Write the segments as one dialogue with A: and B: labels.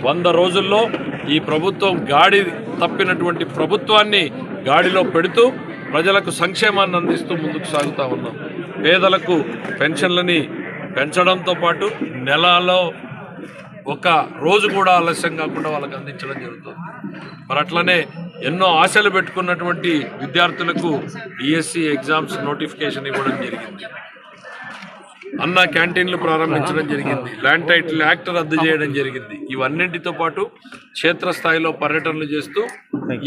A: 100 రోజుల్లో ఈ ప్రభుత్వం గాడి తప్పినటువంటి ప్రభుత్వాన్ని గాడిలో పెడుతూ ప్రజలకు సంక్షేమాన్ని అందిస్తూ ముందుకు సాగుతూ ఉన్నాం. పేదలకు పెన్షన్లని పెంచడంతో పాటు నెలలో ఒక రోజు కూడా ఆలస్యం కాకుండా వాళ్ళకి అందించడం జరుగుతుంది. మరి అట్లనే ఎన్నో ఆశలు పెట్టుకున్నటువంటి విద్యార్థులకు డిఎస్సి ఎగ్జామ్స్ నోటిఫికేషన్ ఇవ్వడం జరిగింది. అన్న క్యాంటీన్లు ప్రారంభించడం జరిగింది. ల్యాండ్ టైటిల్ యాక్ట్ రద్దు చేయడం జరిగింది. ఇవన్నింటితో పాటు క్షేత్రస్థాయిలో పర్యటనలు చేస్తూ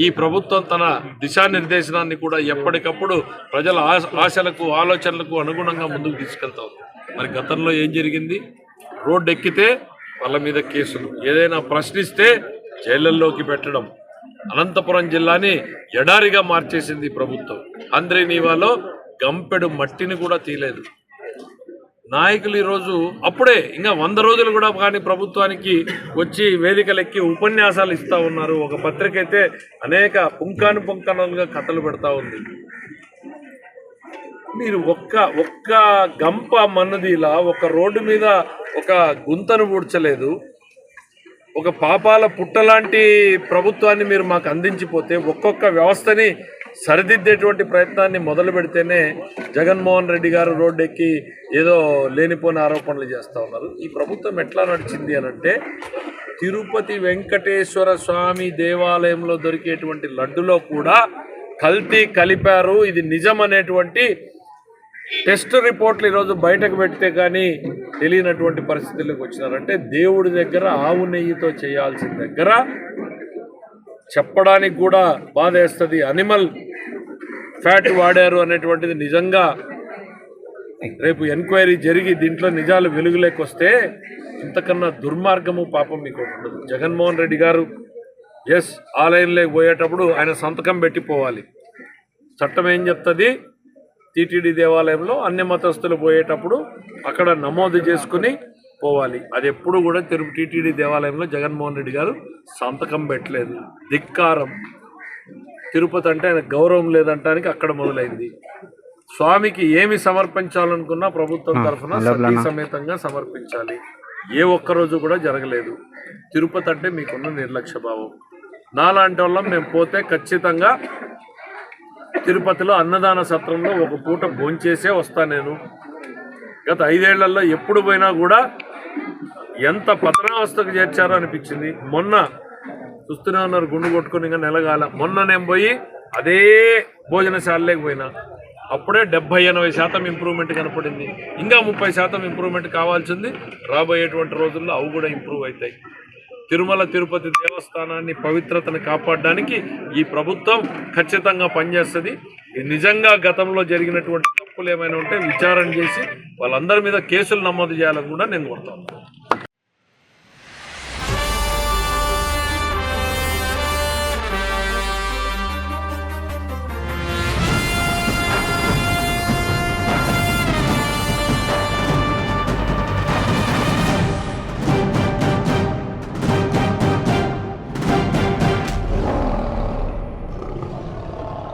A: ఈ ప్రభుత్వం తన దిశానిర్దేశనాన్ని కూడా ఎప్పటికప్పుడు ప్రజల ఆశలకు ఆలోచనలకు అనుగుణంగా ముందుకు తీసుకెళ్తాం. మరి గతంలో ఏం జరిగింది? రోడ్డు ఎక్కితే వాళ్ళ మీద కేసులు, ఏదైనా ప్రశ్నిస్తే జైళ్ళల్లోకి పెట్టడం. అనంతపురం జిల్లాని ఎడారిగా మార్చేసింది ప్రభుత్వం. అంద్రేనీవాలో గంపెడు మట్టిని కూడా తీయలేదు. నాయకులు ఈరోజు అప్పుడే ఇంకా 100 రోజులు కూడా కానీ ప్రభుత్వానికి వచ్చి వేదికలెక్కి ఉపన్యాసాలు ఇస్తూ ఉన్నారు. ఒక పత్రిక అయితే అనేక పుంకానుగా కథలు పెడతా ఉంది. మీరు ఒక్క గంప మన్నుదిలా ఒక రోడ్డు మీద ఒక గుంతను పూడ్చలేదు. ఒక పాపాల పుట్టలాంటి ప్రభుత్వాన్ని మీరు మాకు అందించిపోతే ఒక్కొక్క వ్యవస్థని సరిదిద్దేటువంటి ప్రయత్నాన్ని మొదలు పెడితేనే జగన్మోహన్ రెడ్డి గారు రోడ్డు ఎక్కి ఏదో లేనిపోని ఆరోపణలు చేస్తూ ఉన్నారు. ఈ ప్రభుత్వం ఎట్లా నడిచింది అనంటే, తిరుపతి వెంకటేశ్వర స్వామి దేవాలయంలో దొరికేటువంటి లడ్డులో కూడా కల్తీ కలిపారు, ఇది నిజం అనేటువంటి టెస్ట్ రిపోర్ట్లు ఈరోజు బయటకు పెడితే కానీ తెలియనటువంటి పరిస్థితుల్లోకి వచ్చినారంటే, దేవుడి దగ్గర ఆవు నెయ్యితో చేయాల్సిన దగ్గర చెప్పడానికి కూడా బాధ వేస్తుంది. అనిమల్ ఫ్యాట్ వాడారు అనేటువంటిది నిజంగా రేపు ఎంక్వైరీ జరిగి దీంట్లో నిజాలు వెలుగులోకి వస్తే ఇంతకన్నా దుర్మార్గము పాపం మీకు ఉండదు. జగన్మోహన్ రెడ్డి గారు ఆలయంలోకి పోయేటప్పుడు ఆయన సంతకం పెట్టిపోవాలి. చట్టం ఏం చెప్తుంది? టీటీడీ దేవాలయంలో అన్ని మతస్థులు పోయేటప్పుడు అక్కడ నమోదు చేసుకుని పోవాలి. అది ఎప్పుడు కూడా టీటీడీ దేవాలయంలో జగన్మోహన్ రెడ్డి గారు సంతకం పెట్టలేదు. ధిక్కారం. తిరుపతి అంటే ఆయన గౌరవం లేదంటానికి అక్కడ మొదలైంది. స్వామికి ఏమి సమర్పించాలనుకున్నా ప్రభుత్వం తరఫున సతీ సమేతంగా సమర్పించాలి. ఏ ఒక్కరోజు కూడా జరగలేదు. తిరుపతి అంటే మీకున్న నిర్లక్ష్య భావం. నాలాంటి వాళ్ళం మేము పోతే ఖచ్చితంగా తిరుపతిలో అన్నదాన సత్రంలో ఒక పూట భోంచేసే వస్తా. నేను గత 5 ఏళ్లలో ఎప్పుడు పోయినా కూడా ఎంత పతనావస్థకు చేర్చారో అనిపించింది. మొన్న చూస్తూనే ఉన్నారు, గుండు కొట్టుకుని ఇంకా నెలగాల. మొన్న నేను పోయి అదే భోజనశాలలోకి పోయినా, అప్పుడే 70-80% ఇంప్రూవ్మెంట్ కనపడింది. ఇంకా 30% ఇంప్రూవ్మెంట్ కావాల్సింది. రాబోయేటువంటి రోజుల్లో అవి కూడా ఇంప్రూవ్ అవుతాయి. తిరుమల తిరుపతి దేవస్థానాన్ని పవిత్రతను కాపాడడానికి ఈ ప్రభుత్వం ఖచ్చితంగా పనిచేస్తుంది. నిజంగా గతంలో జరిగినటువంటి తప్పులు ఏమైనా ఉంటే విచారణ చేసి వాళ్ళందరి మీద కేసులు నమోదు చేయాలని కూడా నేను కోరుతాను.